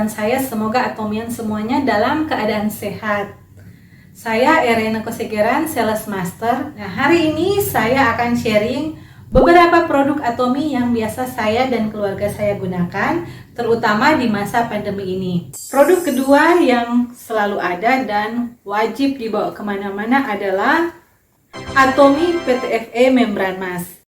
harapan saya semoga Atomian semuanya dalam keadaan sehat. Saya Irene Kosegeran, Sales Master. Nah, hari ini saya akan sharing beberapa produk Atomi yang biasa saya dan keluarga saya gunakan, terutama di masa pandemi ini. Produk kedua yang selalu ada dan wajib dibawa kemana-mana adalah Atomi PTFE Membran Mask.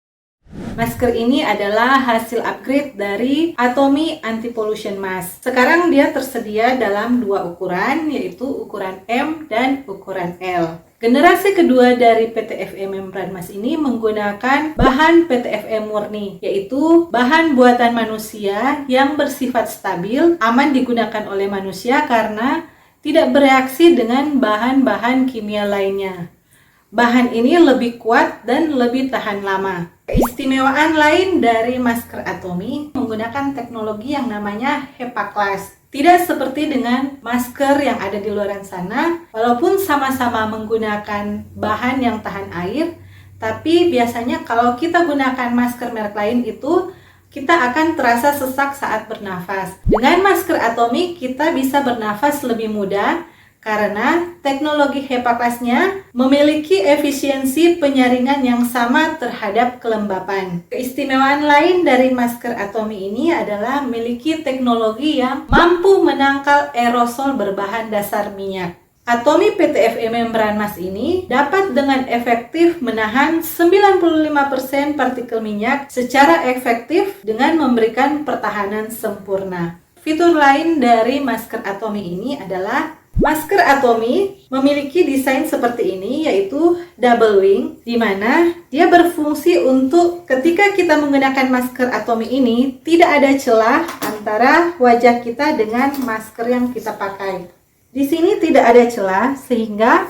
Masker ini adalah hasil upgrade dari Atomi Anti-Pollution Mask. Sekarang dia tersedia dalam dua ukuran, yaitu ukuran M dan ukuran L. Generasi kedua dari PTFE Membran Mask ini menggunakan bahan PTFE murni, yaitu bahan buatan manusia yang bersifat stabil, aman digunakan oleh manusia karena tidak bereaksi dengan bahan-bahan kimia lainnya. Bahan ini lebih kuat dan lebih tahan lama. Keistimewaan lain dari masker Atomi menggunakan teknologi yang namanya HEPA Class. Tidak seperti dengan masker yang ada di luar sana, walaupun sama-sama menggunakan bahan yang tahan air, tapi biasanya kalau kita gunakan masker merek lain itu, kita akan terasa sesak saat bernafas. Dengan masker Atomi, kita bisa bernafas lebih mudah, karena teknologi HEPA Class-nya memiliki efisiensi penyaringan yang sama terhadap kelembapan. Keistimewaan lain dari masker Atomi ini adalah memiliki teknologi yang mampu menangkal aerosol berbahan dasar minyak. Atomi PTFE Membran Mask ini dapat dengan efektif menahan 95% partikel minyak secara efektif dengan memberikan pertahanan sempurna. Fitur lain dari masker Atomi ini adalah masker Atomi memiliki desain seperti ini, yaitu double wing, di mana dia berfungsi untuk ketika kita menggunakan masker Atomi ini tidak ada celah antara wajah kita dengan masker yang kita pakai. Di sini tidak ada celah sehingga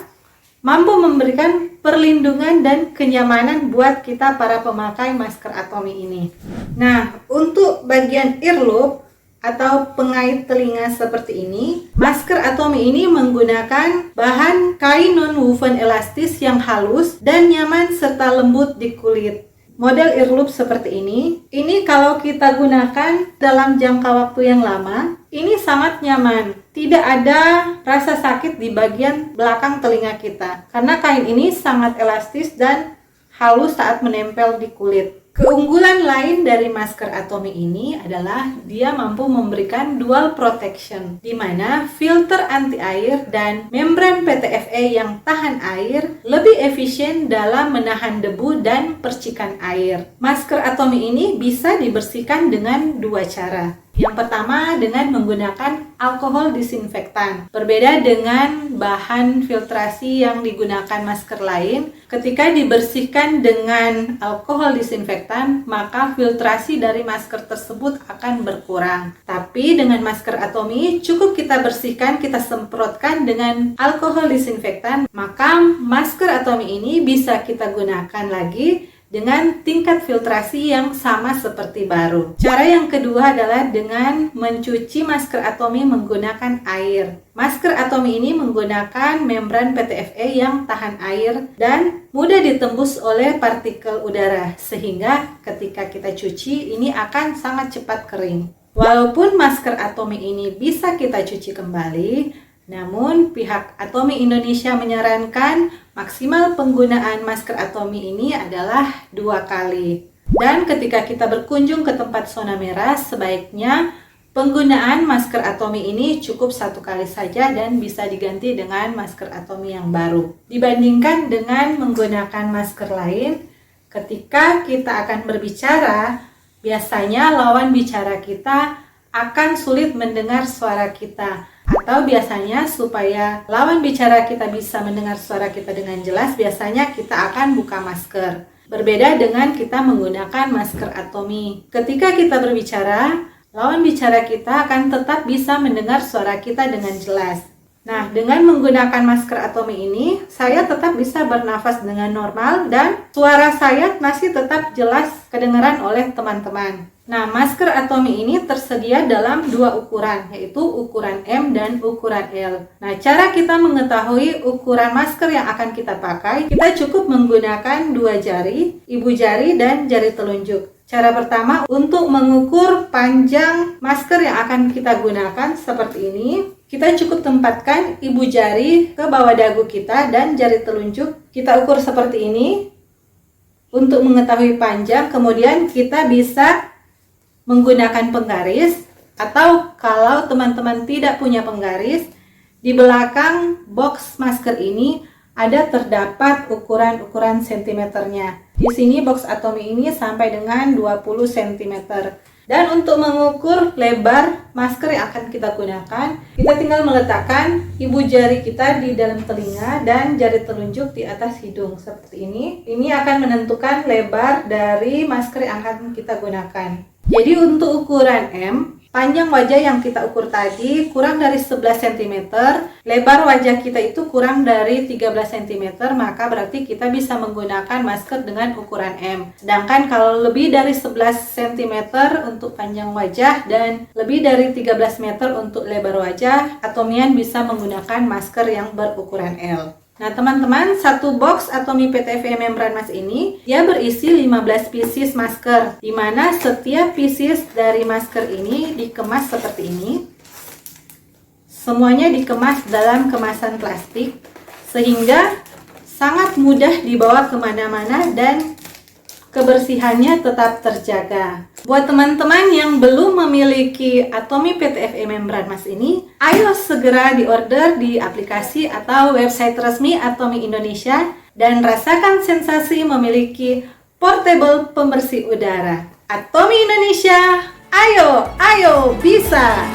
mampu memberikan perlindungan dan kenyamanan buat kita para pemakai masker Atomi ini. Nah, untuk bagian earlobe atau pengait telinga seperti ini, masker Atomi ini menggunakan bahan kain non-woven elastis yang halus dan nyaman serta lembut di kulit. Model earlobe seperti ini kalau kita gunakan dalam jangka waktu yang lama, ini sangat nyaman. Tidak ada rasa sakit di bagian belakang telinga kita, karena kain ini sangat elastis dan halus saat menempel di kulit. Keunggulan lain dari masker Atomi ini adalah dia mampu memberikan dual protection, di mana filter anti air dan membran PTFE yang tahan air lebih efisien dalam menahan debu dan percikan air. Masker Atomi ini bisa dibersihkan dengan dua cara. Yang pertama dengan menggunakan alkohol disinfektan. Berbeda dengan bahan filtrasi yang digunakan masker lain, ketika dibersihkan dengan alkohol disinfektan, maka filtrasi dari masker tersebut akan berkurang. Tapi dengan masker Atomi, cukup kita bersihkan, kita semprotkan dengan alkohol disinfektan, maka masker Atomi ini bisa kita gunakan lagi dengan tingkat filtrasi yang sama seperti baru. Cara yang kedua adalah dengan mencuci masker Atomi menggunakan air. Masker Atomi ini menggunakan membran PTFE yang tahan air dan mudah ditembus oleh partikel udara, sehingga ketika kita cuci ini akan sangat cepat kering. Walaupun masker Atomi ini bisa kita cuci kembali, namun pihak Atomi Indonesia menyarankan maksimal penggunaan masker Atomi ini adalah 2 kali. Dan ketika kita berkunjung ke tempat zona merah, sebaiknya penggunaan masker Atomi ini cukup 1 kali saja dan bisa diganti dengan masker Atomi yang baru. Dibandingkan dengan menggunakan masker lain, ketika kita akan berbicara, biasanya lawan bicara kita akan sulit mendengar suara kita. Atau biasanya supaya lawan bicara kita bisa mendengar suara kita dengan jelas, biasanya kita akan buka masker. Berbeda dengan kita menggunakan masker Atomi. Ketika kita berbicara, lawan bicara kita akan tetap bisa mendengar suara kita dengan jelas. Nah, dengan menggunakan masker Atomi ini, saya tetap bisa bernafas dengan normal dan suara saya masih tetap jelas kedengaran oleh teman-teman. Nah, masker Atomi ini tersedia dalam 2 ukuran, yaitu ukuran M dan ukuran L. Nah, cara kita mengetahui ukuran masker yang akan kita pakai, kita cukup menggunakan 2 jari, ibu jari dan jari telunjuk. Cara pertama, untuk mengukur panjang masker yang akan kita gunakan seperti ini, kita cukup tempatkan ibu jari ke bawah dagu kita dan jari telunjuk kita ukur seperti ini untuk mengetahui panjang. Kemudian kita bisa menggunakan penggaris, atau kalau teman-teman tidak punya penggaris, di belakang box masker ini ada terdapat ukuran-ukuran sentimeternya. Di sini box Atomy ini sampai dengan 20 cm. Dan untuk mengukur lebar masker yang akan kita gunakan, kita tinggal meletakkan ibu jari kita di dalam telinga dan jari telunjuk di atas hidung seperti ini. Ini akan menentukan lebar dari masker yang akan kita gunakan. Jadi untuk ukuran M, panjang wajah yang kita ukur tadi kurang dari 11 cm, lebar wajah kita itu kurang dari 13 cm, maka berarti kita bisa menggunakan masker dengan ukuran M. Sedangkan kalau lebih dari 11 cm untuk panjang wajah dan lebih dari 13 meter untuk lebar wajah, Atomian bisa menggunakan masker yang berukuran L. Nah teman-teman, satu box Atomy PTFE membran mask ini dia berisi 15 pieces masker, di mana setiap pieces dari masker ini dikemas seperti ini. Semuanya dikemas dalam kemasan plastik sehingga sangat mudah dibawa kemana-mana dan kebersihannya tetap terjaga. Buat teman-teman yang belum memiliki Atomy PTFE membran mask ini, ayo segera diorder di aplikasi atau website resmi Atomy Indonesia dan rasakan sensasi memiliki portable pembersih udara. Atomy Indonesia, ayo bisa!